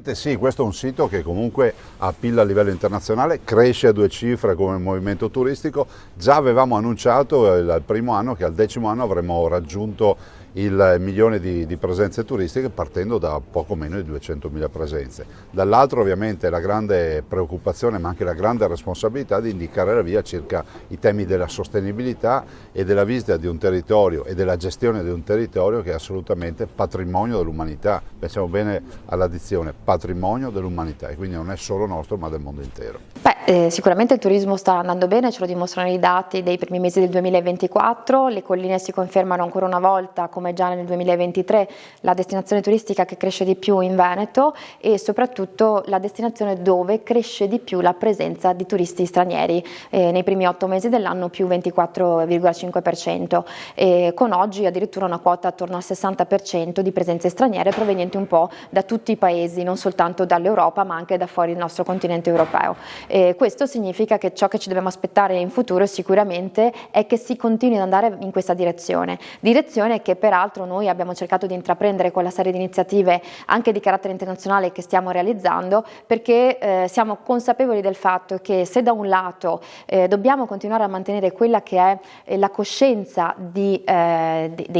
Assolutamente sì, questo è un sito che comunque appilla a livello internazionale, cresce a 2 cifre come movimento turistico. Già avevamo annunciato al primo anno che al 10° anno avremmo raggiunto il 1.000.000 di presenze turistiche, partendo da poco meno di 200.000 presenze. Dall'altro ovviamente la grande preoccupazione ma anche la grande responsabilità di indicare la via circa i temi della sostenibilità e della visita di un territorio e della gestione di un territorio che è assolutamente patrimonio dell'umanità. Pensiamo bene all'addizione patrimonio dell'umanità, e quindi non è solo nostro ma del mondo intero. Sicuramente il turismo sta andando bene, ce lo dimostrano i dati dei primi mesi del 2024, le colline si confermano ancora una volta, come già nel 2023, la destinazione turistica che cresce di più in Veneto e soprattutto la destinazione dove cresce di più la presenza di turisti stranieri, nei primi 8 mesi dell'anno più 24,5%, con oggi addirittura una quota attorno al 60% di presenze straniere provenienti un po' da tutti i paesi, non soltanto dall'Europa ma anche da fuori il nostro continente europeo. Questo significa che ciò che ci dobbiamo aspettare in futuro sicuramente è che si continui ad andare in questa direzione che peraltro noi abbiamo cercato di intraprendere con la serie di iniziative anche di carattere internazionale che stiamo realizzando, perché siamo consapevoli del fatto che se da un lato dobbiamo continuare a mantenere quella che è la coscienza dei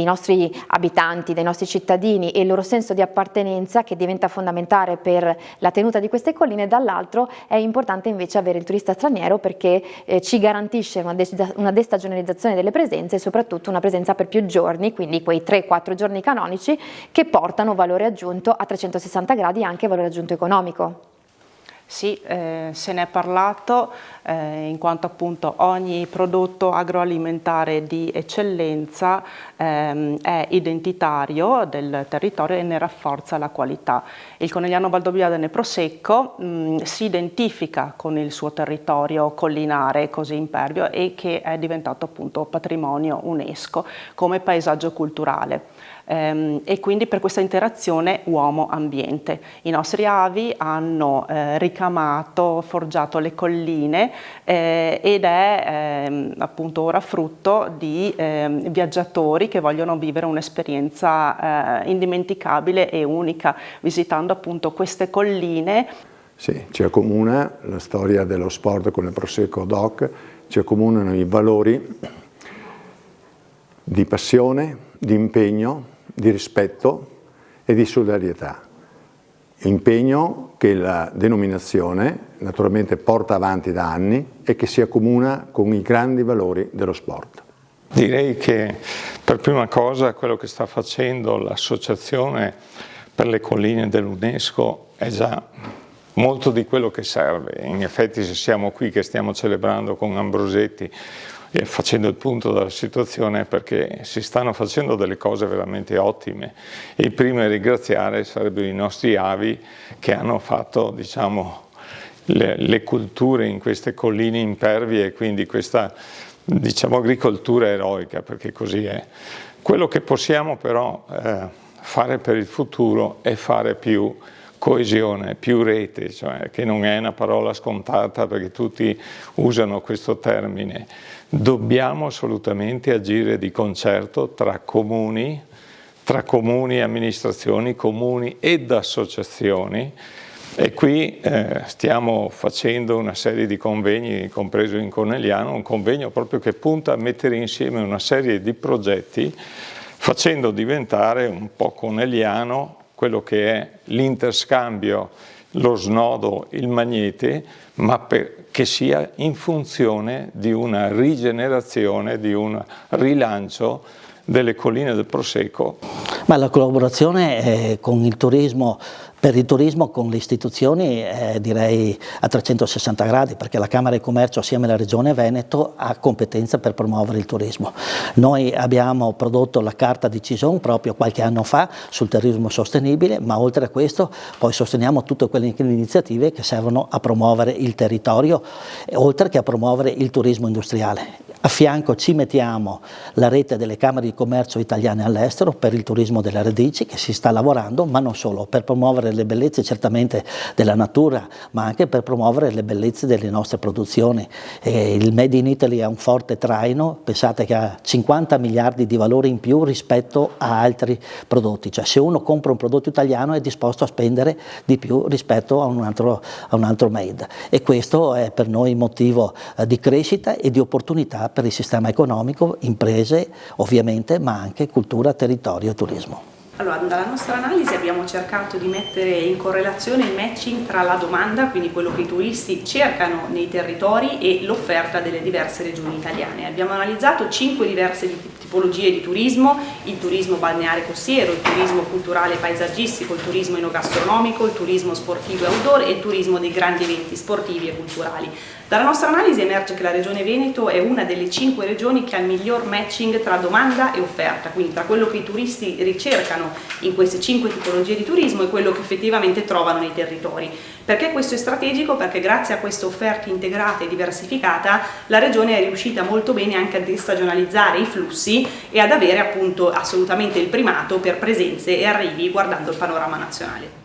nostri abitanti, dei nostri cittadini e il loro senso di appartenenza, che diventa fondamentale per la tenuta di queste colline, dall'altro è importante invece avere il turista straniero, perché ci garantisce una destagionalizzazione delle presenze e soprattutto una presenza per più giorni, quindi quei 3-4 giorni canonici che portano valore aggiunto a 360 gradi e anche valore aggiunto economico. Sì, se ne è parlato, in quanto appunto ogni prodotto agroalimentare di eccellenza è identitario del territorio e ne rafforza la qualità. Il Conegliano Valdobbiadene nel Prosecco si identifica con il suo territorio collinare così impervio e che è diventato appunto patrimonio UNESCO come paesaggio culturale. E quindi per questa interazione uomo-ambiente. I nostri avi hanno ricamato, forgiato le colline ed è appunto ora frutto di viaggiatori che vogliono vivere un'esperienza indimenticabile e unica, visitando appunto queste colline. Sì, ci accomuna la storia dello sport con il Prosecco Doc, ci accomunano i valori di passione, di impegno, di rispetto e di solidarietà. Impegno che la denominazione naturalmente porta avanti da anni e che si accomuna con i grandi valori dello sport. Direi che per prima cosa quello che sta facendo l'Associazione per le Colline dell'UNESCO è già molto di quello che serve. In effetti, se siamo qui che stiamo celebrando con Ambrosetti facendo il punto della situazione, perché si stanno facendo delle cose veramente ottime. Il primo a ringraziare sarebbero i nostri avi che hanno fatto, diciamo, le culture in queste colline impervie e quindi questa, diciamo, agricoltura eroica, perché così è. Quello che possiamo però fare per il futuro è fare più coesione, più rete, cioè, che non è una parola scontata perché tutti usano questo termine. Dobbiamo assolutamente agire di concerto tra comuni, amministrazioni, comuni ed associazioni, e qui stiamo facendo una serie di convegni, compreso in Conegliano, un convegno proprio che punta a mettere insieme una serie di progetti, facendo diventare un po' conegliano quello che è l'interscambio, lo snodo, il magnete, ma che sia in funzione di una rigenerazione, di un rilancio delle colline del Prosecco. Ma la collaborazione con il turismo, per il turismo con le istituzioni direi a 360 gradi, perché la Camera di Commercio assieme alla Regione Veneto ha competenza per promuovere il turismo. Noi abbiamo prodotto la carta di Cison proprio qualche anno fa sul turismo sostenibile, ma oltre a questo poi sosteniamo tutte quelle iniziative che servono a promuovere il territorio, oltre che a promuovere il turismo industriale. A fianco ci mettiamo la rete delle Camere di Commercio italiane all'estero per il turismo delle radici, che si sta lavorando, ma non solo, per promuovere le bellezze certamente della natura, ma anche per promuovere le bellezze delle nostre produzioni. Il Made in Italy ha un forte traino, pensate che ha 50 miliardi di valore in più rispetto a altri prodotti, cioè se uno compra un prodotto italiano è disposto a spendere di più rispetto a un altro made, e questo è per noi motivo di crescita e di opportunità per il sistema economico, imprese ovviamente, ma anche cultura, territorio e turismo. Allora, dalla nostra analisi abbiamo cercato di mettere in correlazione il matching tra la domanda, quindi quello che i turisti cercano nei territori, e l'offerta delle diverse regioni italiane. Abbiamo analizzato 5 diverse tipologie di turismo: il turismo balneare costiero, il turismo culturale paesaggistico, il turismo enogastronomico, il turismo sportivo e outdoor e il turismo dei grandi eventi sportivi e culturali. Dalla nostra analisi emerge che la Regione Veneto è una delle 5 regioni che ha il miglior matching tra domanda e offerta, quindi tra quello che i turisti ricercano in queste 5 tipologie di turismo e quello che effettivamente trovano nei territori. Perché questo è strategico? Perché grazie a questa offerta integrata e diversificata la Regione è riuscita molto bene anche a destagionalizzare i flussi e ad avere appunto assolutamente il primato per presenze e arrivi guardando il panorama nazionale.